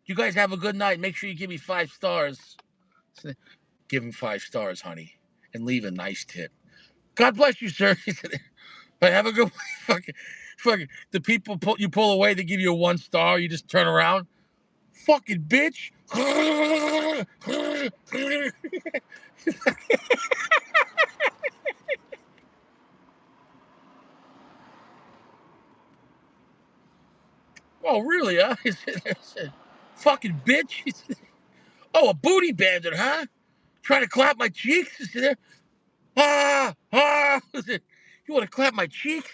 You guys have a good night. Make sure you give me 5 stars. Give him 5 stars, honey, and leave a nice tip. God bless you, sir. Have a good fucking. The people you pull away, they give you a 1 star. You just turn around. Fucking bitch. Oh, really, huh? Fucking bitch. Oh, a booty bandit, huh? Trying to clap my cheeks? Ah, ah. You want to clap my cheeks?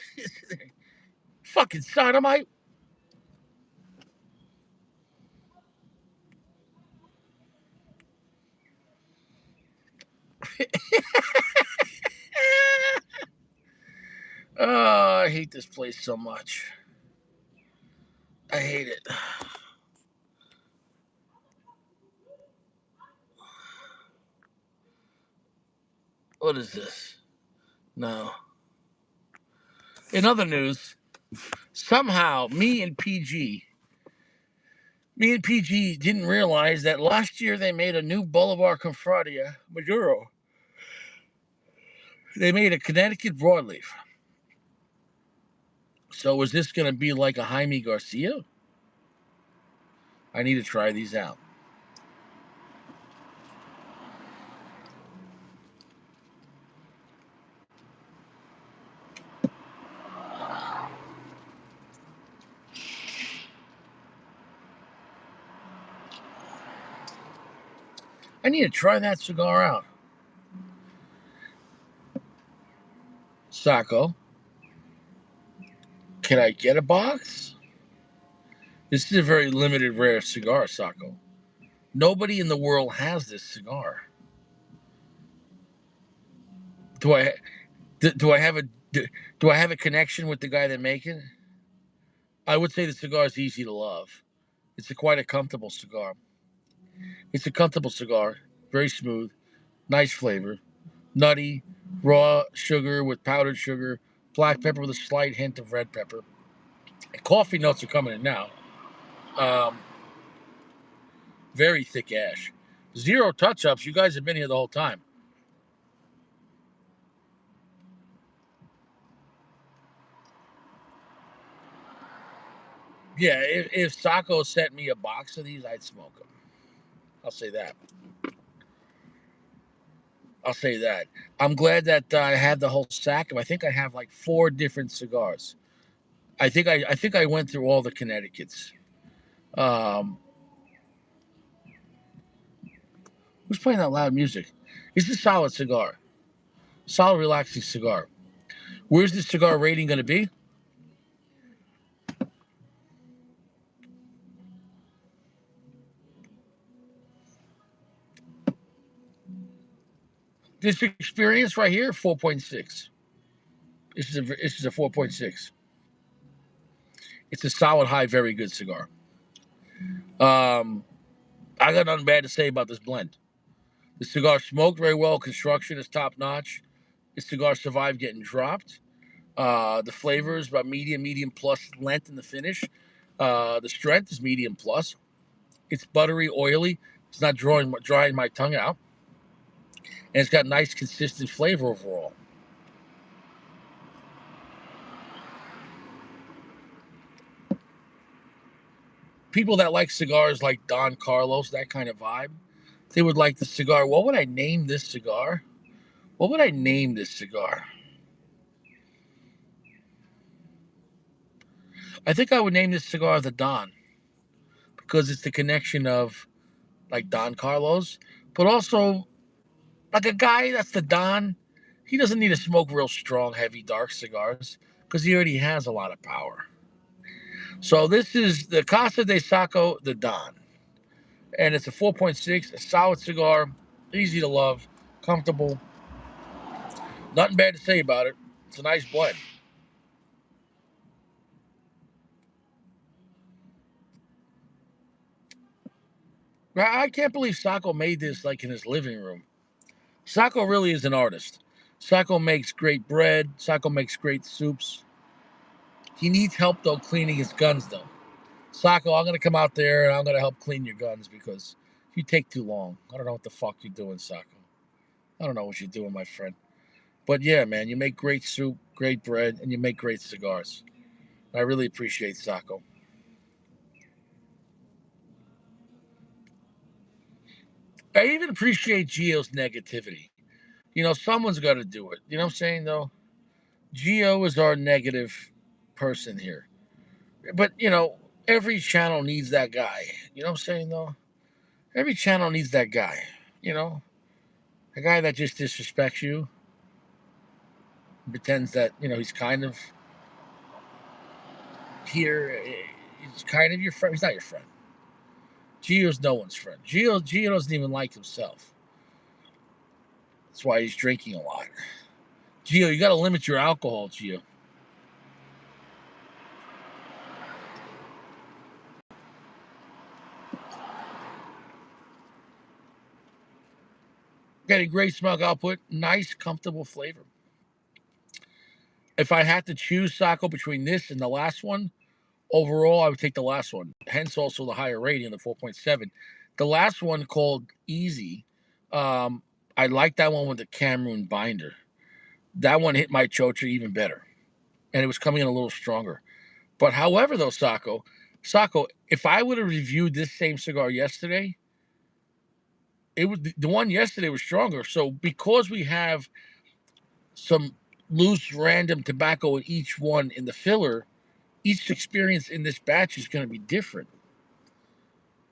Fucking sodomite. Oh, I hate this place so much. I hate it. What is this? No. In other news, somehow me and PG didn't realize that last year they made a new Boulevard Confraria Maduro. They made a Connecticut broadleaf. So is this going to be like a Jaime Garcia? I need to try these out. I need to try that cigar out. Sako, can I get a box? This is a very limited, rare cigar, Sako. Nobody in the world has this cigar. Do I? Do I have a? Do I have a connection with the guy that make it? I would say the cigar is easy to love. It's quite a comfortable cigar. It's a comfortable cigar, very smooth, nice flavor, nutty, raw sugar with powdered sugar, black pepper with a slight hint of red pepper. And coffee notes are coming in now. Um, Very thick ash. Zero touch ups. You guys have been here the whole time. Yeah, if Sako sent me a box of these, I'd smoke them. I'll say that. I'll say that. I'm glad that I had the whole stack of. I think I have like 4 different cigars. I think I went through all the Connecticut's. Um, who's playing that loud music? It's a solid cigar, solid relaxing cigar. Where's the cigar rating going to be? This experience right here, 4.6. This is a 4.6. It's a solid high, very good cigar. I got nothing bad to say about this blend. The cigar smoked very well. Construction is top notch. The cigar survived getting dropped. The flavor is about medium plus length in the finish. The strength is medium plus. It's buttery, oily. It's not drying my tongue out. And it's got nice, consistent flavor overall. People that like cigars like Don Carlos, that kind of vibe, they would like the cigar. What would I name this cigar? What would I name this cigar? I think I would name this cigar the Don because it's the connection of like Don Carlos, but also like a guy that's the Don. He doesn't need to smoke real strong, heavy, dark cigars because he already has a lot of power. So this is the Casa de Saco, the Don, and it's a 4.6, a solid cigar, easy to love, comfortable. Nothing bad to say about it. It's a nice blend. I can't believe Sacco made this like in his living room. Sacco really is an artist. Sacco makes great bread. Sacco makes great soups. He needs help though cleaning his guns though. Sacco, I'm gonna come out there and I'm gonna help clean your guns because you take too long. I don't know what the fuck you're doing, Sacco. I don't know what you're doing, my friend. But yeah, man, you make great soup, great bread, and you make great cigars. I really appreciate Sacco. I even appreciate Gio's negativity. Someone's got to do it. You know what I'm saying, though? Gio is our negative person here. But, every channel needs that guy. You know what I'm saying, though? Every channel needs that guy. You know, a guy that just disrespects you, pretends that, he's kind of here. He's kind of your friend. He's not your friend. Gio's no one's friend. Gio doesn't even like himself. That's why he's drinking a lot. Gio, you got to limit your alcohol, Gio. Got a great smoke output, nice, comfortable flavor. If I had to choose Sacco between this and the last one, overall, I would take the last one. Hence, also the higher rating, the 4.7. The last one called Easy. I like that one with the Cameroon binder. That one hit my chocha even better, and it was coming in a little stronger. But however, though, Sako, if I would have reviewed this same cigar yesterday, it was the one yesterday was stronger. So because we have some loose random tobacco in each one in the filler, each experience in this batch is going to be different,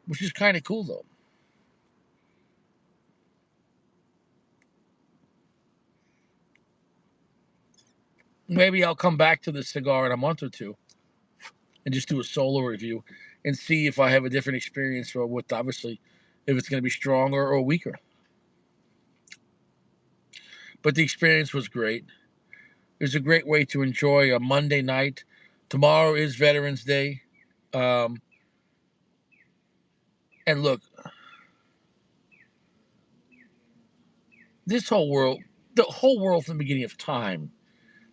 which is kind of cool, though. Maybe I'll come back to this cigar in a month or two and just do a solo review and see if I have a different experience or with, obviously, if it's going to be stronger or weaker. But the experience was great. It was a great way to enjoy a Monday night. Tomorrow is Veterans Day. Um, and look, this whole world, the whole world from the beginning of time,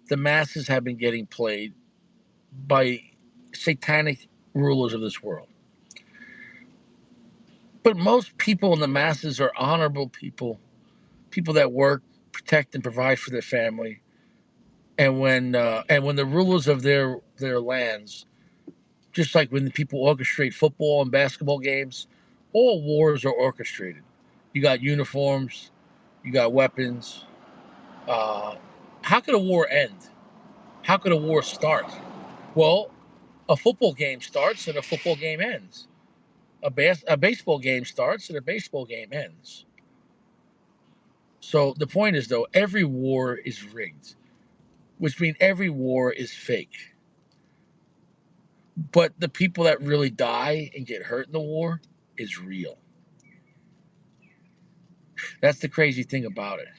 the masses have been getting played by satanic rulers of this world. But most people in the masses are honorable people, people that work, protect, and provide for their family. And when the rulers of their lands, just like when the people orchestrate football and basketball games, all wars are orchestrated. You got uniforms, you got weapons. Uh, how could a war end? How could a war start? Well, a football game starts and a football game ends. A baseball game starts and a baseball game ends. So the point is, though, every war is rigged, which means every war is fake. But the people that really die and get hurt in the war is real. That's the crazy thing about it.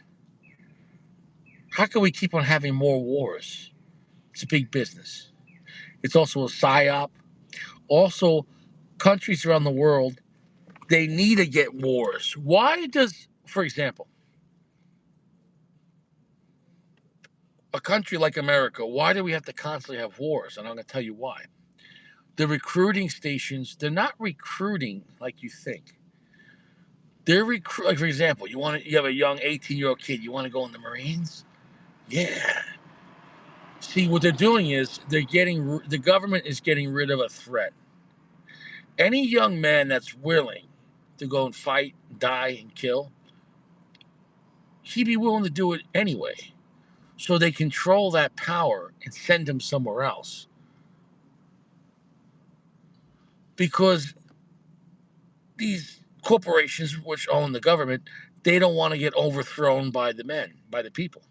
How can we keep on having more wars? It's a big business. It's also a psyop. Also, countries around the world, they need to get wars. Why does, for example, a country like America, why do we have to constantly have wars? And I'm going to tell you why. The recruiting stations, they're not recruiting like you think. They're like, for example, you have a young 18-year-old kid, you want to go in the Marines? Yeah. See, what they're doing is the government is getting rid of a threat. Any young man that's willing to go and fight, die, and kill, he'd be willing to do it anyway. So they control that power and send him somewhere else. Because these corporations, which own the government, they don't want to get overthrown by the men, by the people.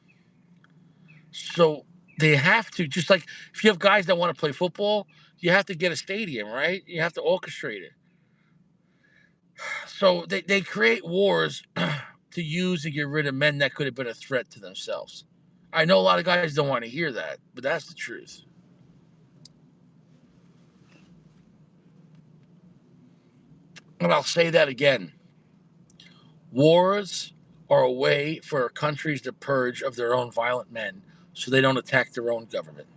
So they have to, just like if you have guys that want to play football, you have to get a stadium, right? You have to orchestrate it. So they create wars to use to get rid of men that could have been a threat to themselves. I know a lot of guys don't want to hear that, but that's the truth. And I'll say that again. Wars are a way for countries to purge of their own violent men so they don't attack their own government.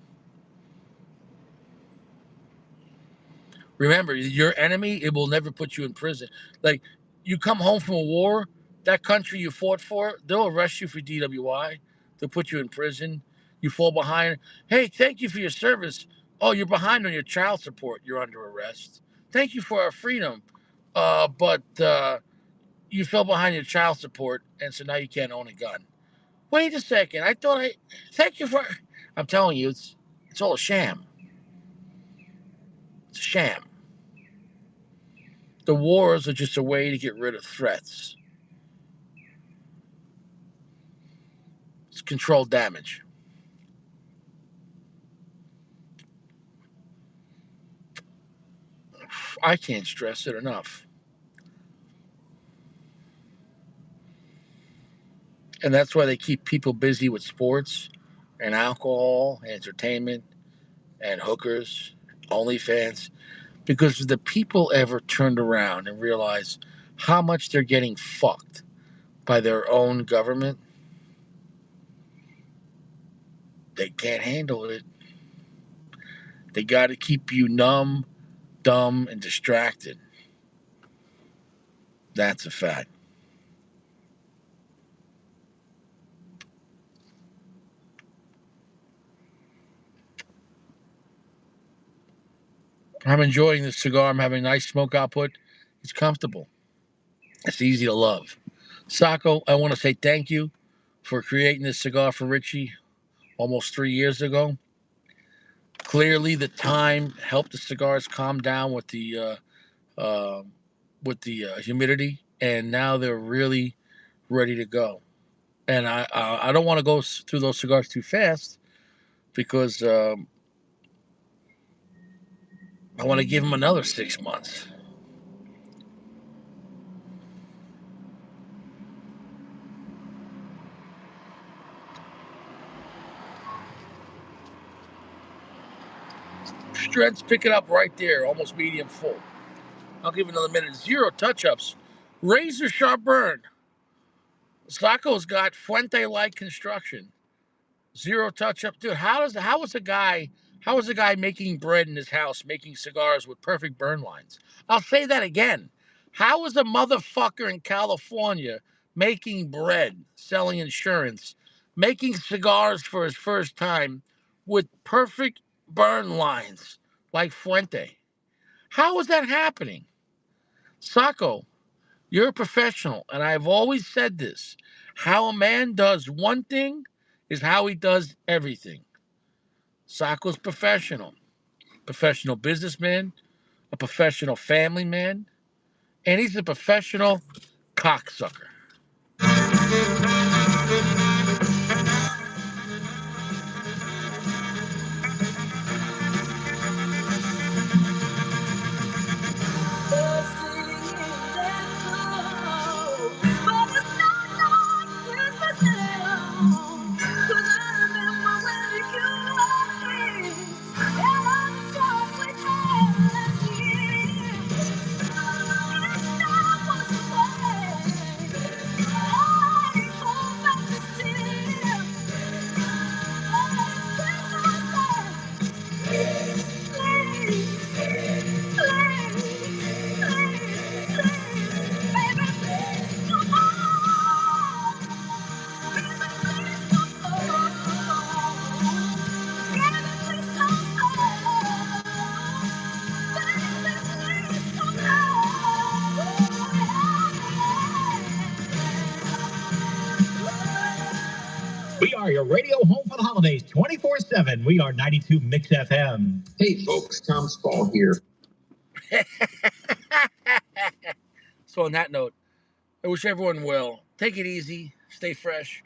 Remember, your enemy, it will never put you in prison. Like, you come home from a war, that country you fought for, they'll arrest you for DWI. They'll put you in prison. You fall behind. Hey, thank you for your service. Oh, you're behind on your child support. You're under arrest. Thank you for our freedom. But you fell behind your child support, and so now you can't own a gun. Wait a second. Thank you for. I'm telling you, it's all a sham. It's a sham. The wars are just a way to get rid of threats. It's controlled damage. I can't stress it enough. And that's why they keep people busy with sports and alcohol and entertainment and hookers, OnlyFans. Because if the people ever turned around and realized how much they're getting fucked by their own government, they can't handle it. They got to keep you numb, dumb, and distracted. That's a fact. I'm enjoying this cigar. I'm having a nice smoke output. It's comfortable. It's easy to love. Saka, I want to say thank you for creating this cigar for Richie almost 3 years ago. Clearly, the time helped the cigars calm down uh, with the humidity, and now they're really ready to go. And I don't want to go through those cigars too fast because I want to give them another 6 months. Strengths pick it up right there, almost medium full. I'll give another minute. 0 touch-ups. Razor sharp burn. Sacco's got Fuente-like construction. 0 touch-up. Dude, how is a guy making bread in his house, making cigars with perfect burn lines? I'll say that again. How is a motherfucker in California making bread, selling insurance, making cigars for his first time with perfect burn lines like Fuente? How is that happening? Sacco, you're a professional, and I've always said this. How a man does one thing is how he does everything. Sacco's professional businessman, a professional family man, and he's a professional cocksucker. We are your radio home for the holidays 24/7. We are 92 Mix FM. Hey, folks, Tom Spall here. So, on that note, I wish everyone well. Take it easy, stay fresh.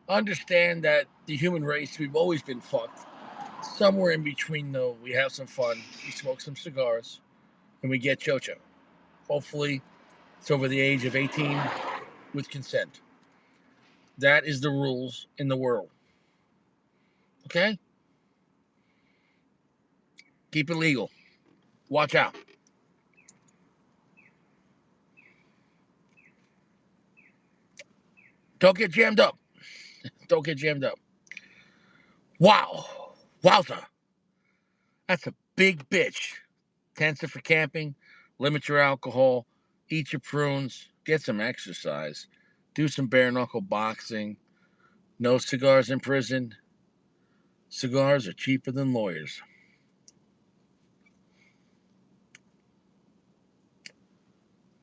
Understand that the human race, we've always been fucked. Somewhere in between, though, we have some fun, we smoke some cigars, and we get chocho. Hopefully, it's over the age of 18 with consent. That is the rules in the world. Okay? Keep it legal. Watch out. Don't get jammed up. Don't get jammed up. Wow. Wowza. That's a big bitch. Tensor for camping. Limit your alcohol. Eat your prunes. Get some exercise. Do some bare knuckle boxing. No cigars in prison. Cigars are cheaper than lawyers.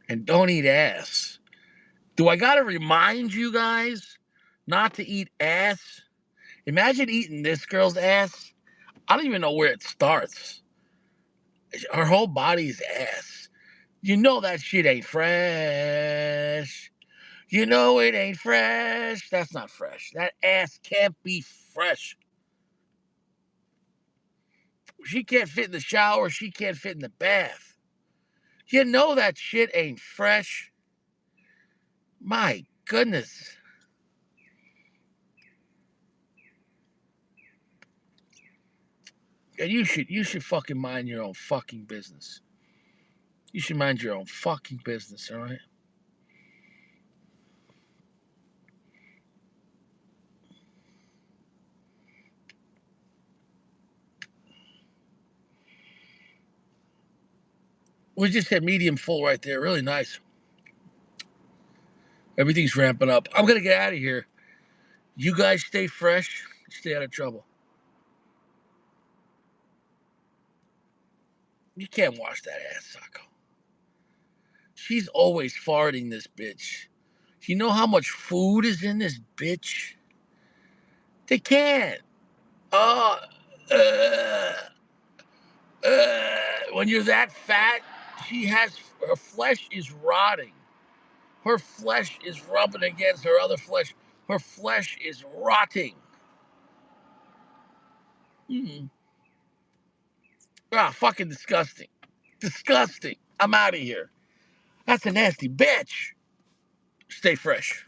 And don't eat ass. Do I gotta remind you guys not to eat ass? Imagine eating this girl's ass. I don't even know where it starts. Her whole body's ass. You know that shit ain't fresh. You know it ain't fresh. That's not fresh. That ass can't be fresh. She can't fit in the shower. She can't fit in the bath. You know that shit ain't fresh. My goodness. And you should fucking mind your own fucking business. You should mind your own fucking business, all right? We just had medium full right there. Really nice. Everything's ramping up. I'm going to get out of here. You guys stay fresh. Stay out of trouble. You can't wash that ass, Saka. She's always farting, this bitch. You know how much food is in this bitch? They can't. Oh, when you're that fat, her flesh is rotting. Her flesh is rubbing against her other flesh. Her flesh is rotting. Ah, fucking disgusting. Disgusting. I'm out of here. That's a nasty bitch. Stay fresh.